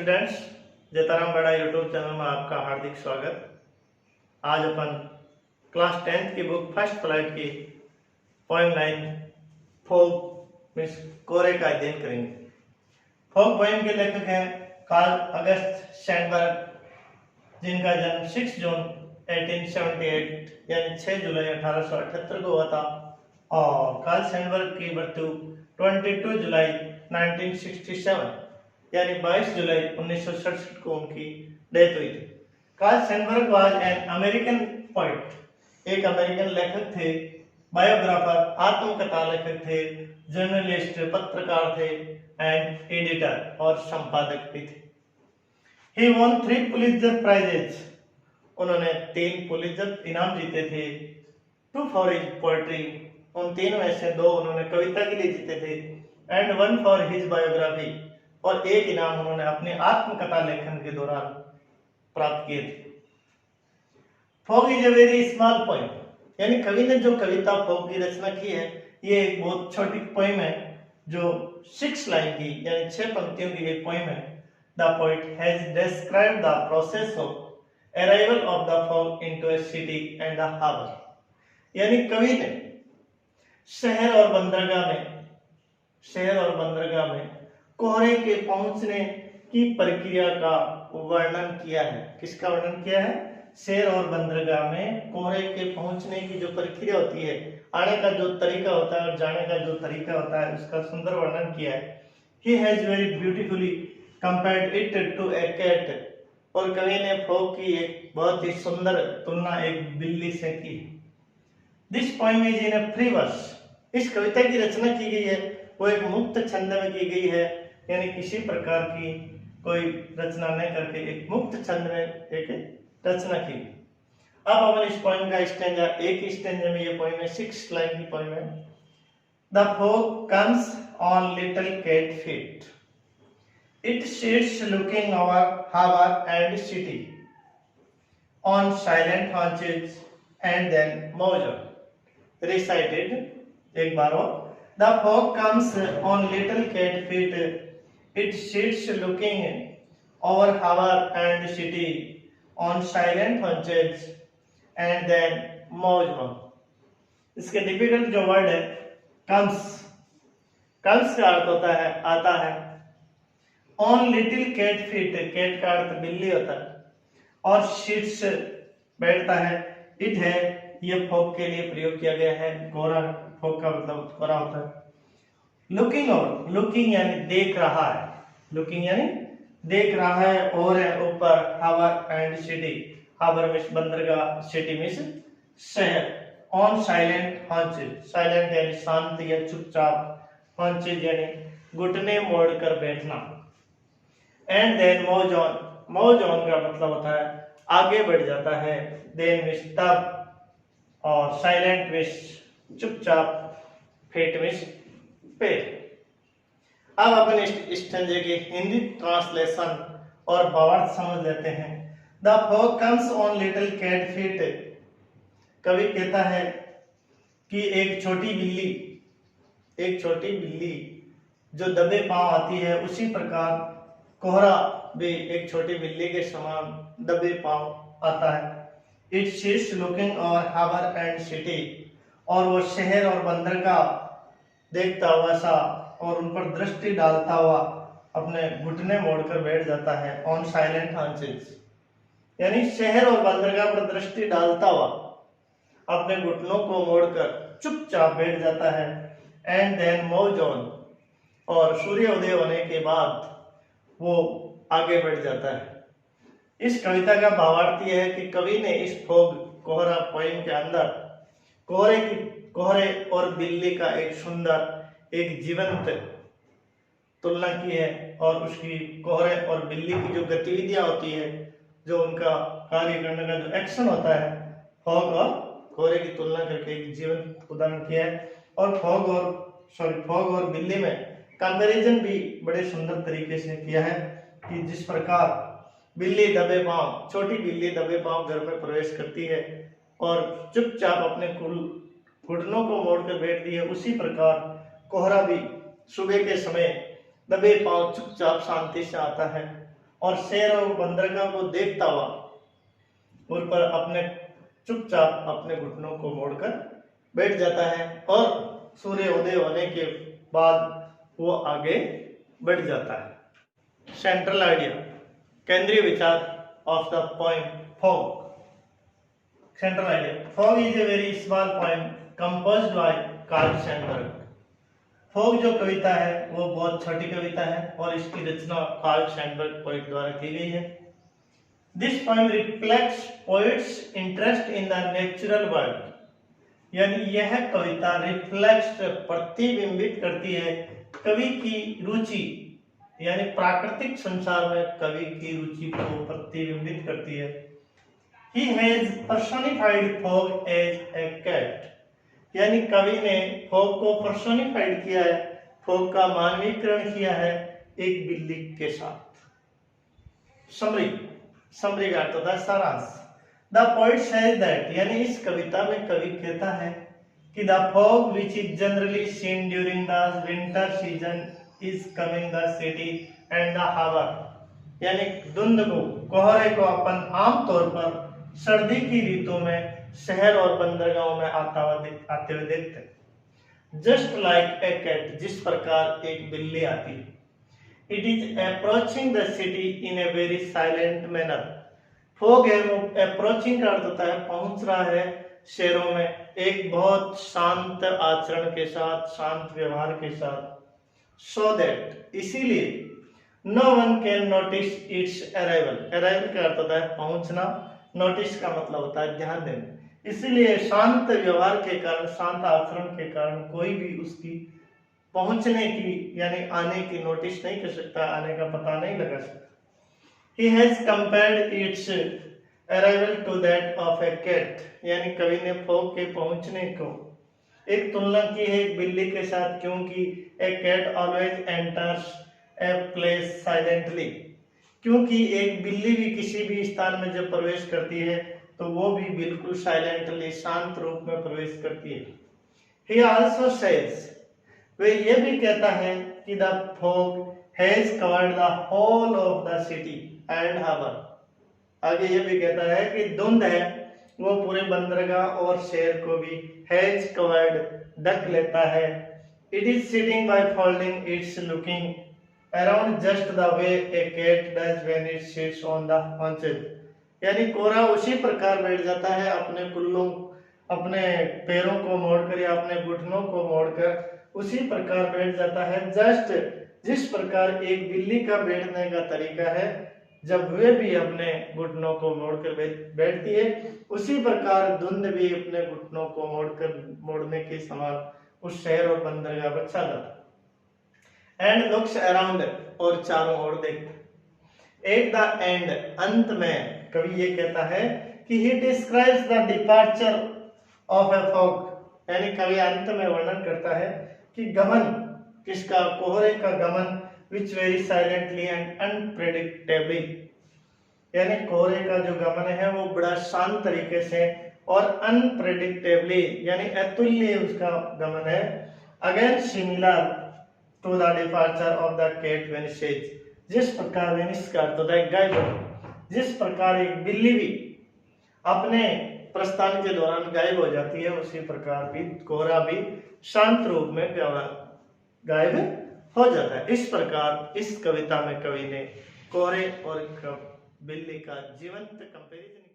Students, जताराम बड़ा YouTube channel में आपका हार्दिक स्वागत। आज अपन क्लास 10th की बुक फर्स्ट फ्लाइट की पोएम 9 फॉग मीन्स कोहरे का अध्ययन करेंगे। फॉग पोएम के लेखक हैं कार्ल अगस्त शैनबर्ग, जिनका जन्म 6 जून 1878 यानी 6 जुलाई 1878 को हुआ था और कार्ल शैनबर्ग की मृत्यु 22 जुलाई 1967 यानी 22 जुलाई 1967 को उनकी डेथ हुई थी। Carl Sandburg was an American poet, एक अमेरिकन लेखक थे, बायोग्राफर आत्मकथा लेखक थे, जर्नलिस्ट पत्रकार थे एंड एडिटर और संपादक भी थे। ही वॉन 3 पुलित्जर प्राइजेस, उन्होंने 3 पुलित्जर इनाम जीते थे। 2 फॉर हिज पोएट्री, उन 3 में से 2 उन्होंने कविता के लिए जीते थे एंड 1 फॉर हिज बायोग्राफी, और 1 इनाम उन्होंने अपने आत्मकथा लेखन के दौरान प्राप्त किए थे। Fog is a very small poem, यानी कवि ने जो कविता फॉग की रचना की है ये एक बहुत छोटी पोएम है जो 6 लाइन की यानी 6 पंक्तियों की एक पोएम है। The poet has described the process of arrival of the fog into a city and the harbour, यानी कवि ने शहर और बंदरगाह में कोहरे के पहुंचने की प्रक्रिया का वर्णन किया है। किसका वर्णन किया है? शहर और बंदरगाह में कोहरे के पहुंचने की जो प्रक्रिया होती है, आने का जो तरीका होता है और जाने का जो तरीका होता है, उसका सुंदर वर्णन किया है। He has very beautifully compared it to a cat, और कवि ने फॉग की एक बहुत ही सुंदर तुलना एक बिल्ली से की। This poem is in a free verse, इस कविता की रचना की गई है वो एक मुक्त छंद में की गई है, यानी किसी प्रकार की कोई रचना नहीं करके एक मुक्त छंद में एक रचना की। अब अपन इस पोएम का स्टैंजा, एक स्टैंजा में ये पोएम है 6 लाइन की पोएम है। The fog comes on little cat feet, it sits looking over harbour and city on silent haunches and then moves on. Recited एक बार और। The fog comes on little cat feet, it sits looking over harbor and city on silent haunches and then moves on. इसके difficult जो word है comes, comes का अर्थ होता है आता है। on little cat feet, cat का अर्थ बिल्ली होता है, और sits बैठता है, it है, ये फॉग के लिए प्रयोग किया गया है। कोहरा, फॉग का मतलब कोहरा होता है। लुकिंग और लुकिंग यानी देख रहा है, लुकिंग यानी देख रहा है, और है ऊपर harbour and city, harbour means बंदरगाह, सिटी मीन्स शहर। ऑन साइलेंट haunches, साइलेंट यानी शांत या चुपचाप, haunches यानी घुटने मोड़कर बैठना। And then move on, move on का मतलब होता है आगे बढ़ जाता है। देन मीन्स तब, और साइलेंट मीन्स चुपचाप, फेट मीन्स पेड़। अब अपन इस स्टैंजे की हिंदी ट्रांसलेशन और भावार्थ समझ लेते हैं। The fog comes on little cat feet, कवि कहता है कि एक छोटी बिल्ली जो दबे पांव आती है, उसी प्रकार कोहरा भी एक छोटी बिल्ली के समान दबे पांव आता है। It sits looking over harbour and city, और वो शहर और बंदरगाह देखता हुआ सा और उन पर दृष्टि डालता हुआ अपने घुटने मोड़कर बैठ जाता है। ऑन साइलेंट haunches, यानी शहर और बंदरगाह पर दृष्टि डालता हुआ अपने घुटनों को मोड़कर चुपचाप बैठ जाता है। एंड देन मूव्स ऑन, और सूर्योदय होने के बाद वो आगे बढ़ जाता है। इस कविता का भावार्थ यह है कि कवि ने इस फॉग कोहरा पोएम के अंदर कोहरे और बिल्ली का एक सुंदर, एक जीवंत तुलना की है, और उसकी कोहरे और बिल्ली की जो गतिविधियां होती है, जो उनका कार्य करने का जो एक्शन होता है, फॉग और कोहरे की तुलना करके एक जीवंत उदाहरण किया है। और फॉग और बिल्ली में कंपैरिजन भी बड़े सुंदर तरीके से किया है कि जिस प्रकार बिल्ली दबे पांव, छोटी बिल्ली दबे पांव घर में प्रवेश करती है और चुपचाप अपने घुटनों को मोड़कर बैठती है, उसी प्रकार कोहरा भी सुबह के समय दबे पांव चुपचाप शांति से आता है और शेर और बंदरगाह को देखता हुआ उन पर अपने चुपचाप अपने घुटनों को मोड़कर बैठ जाता है और सूर्य उदय होने के बाद वो आगे बढ़ जाता है। सेंट्रल आइडिया, केंद्रीय विचार of the poem fog. Central idea, fog is a very small poem composed by Carl Sandburg. Fog जो कविता है वो बहुत छोटी कविता है और इसकी रचना कार्ल सैनबर्ग पोएट द्वारा की गई है। This poem reflects poets interest in the natural world, यानी यह कविता रिफ्लेक्ट प्रतिबिंबित करती है कवि की रुचि, यानी प्राकृतिक संसार में कवि की रुचि को प्रतिबिंबित करती है। He has personified fog as a cat, यानी कवि ने फॉग को पर्सोनिफाइड किया है, फॉग का मानवीकरण किया है एक बिल्ली के साथ। समरी का अर्थ होता है सारांश। द पोएट सेज दैट, यानी इस कविता में कवि कहता है कि the fog which is generally seen during the winter season is coming the city and the harbour, यानी धुंध को, कोहरे को अपन आमतौर पर सर्दी की ऋतु में शहर और बंदरगाहों में आते हुए देखते हैं। जस्ट लाइक ए कैट, जिस प्रकार एक बिल्ली आती है। It is approaching the city in a very silent manner. Fog है वो अप्रोचिंग का अर्थ होता है पहुंच रहा है शहरों में एक बहुत शांत आचरण के साथ, शांत व्यवहार के साथ। सो दैट, इसीलिए no one can notice its arrival. Arrival का अर्थ होता है पहुंचना, नोटिस का मतलब होता है ध्यान देना। इसीलिए शांत व्यवहार के कारण, शांत आचरण के कारण कोई भी उसकी पहुंचने की यानी आने की नोटिस नहीं कर सकता, आने का पता नहीं लगा सकता। He has compared its arrival to that of a cat, यानी कवि ने फॉग के पहुंचने को एक तुलना की है एक बिल्ली के साथ, क्योंकि a cat always enters a place silently, क्योंकि एक बिल्ली भी किसी भी स्थान में जब प्रवेश करती है तो वो भी बिल्कुल साइलेंटली, शांत रूप में प्रवेश करती है। He also says, वे ये भी कहता है कि the fog has covered the whole of the city and harbor, आगे ये भी कहता है कि धुंध है वो पूरे बंदरगाह और शहर को भी has covered, ढक लेता है। It is sitting by folding, it's looking around just the way a cat does when it sits on the haunches, यानी कोहरा उसी प्रकार बैठ जाता है अपने कुल्लों, अपने पैरों को मोड़कर या अपने घुटनों को मोड़कर उसी प्रकार बैठ जाता है। जस्ट जिस प्रकार एक बिल्ली का बैठने का तरीका है जब वे भी अपने घुटनों को मोड़कर बैठती है, उसी प्रकार धुंध भी अपने घुटनों को मोड़ने के समान उस शहर और बंदरगाह पर छा जाता। एंड लुक्स अराउंड, और चारों ओर देखता। एट द एंड, अंत में कवि ये कहता है कि he describes the departure of a fog, यानी कवि अंत में वर्णन करता है कि गमन किसका, कोहरे का गमन, which very silently and unpredictably, यानी कोहरे का जो गमन है वो बड़ा शांत तरीके से और unpredictably यानी अतुल्य उसका गमन है। Again similar to the departure of the cat when she, जिस प्रकार वेनिस का अर्थ होता है गायब, जिस प्रकार एक बिल्ली भी अपने प्रस्थान के दौरान गायब हो जाती है, उसी प्रकार भी कोहरा भी शांत रूप में गायब हो जाता है। इस प्रकार इस कविता में कवि ने कोहरे और बिल्ली का जीवंत कंपैरिजन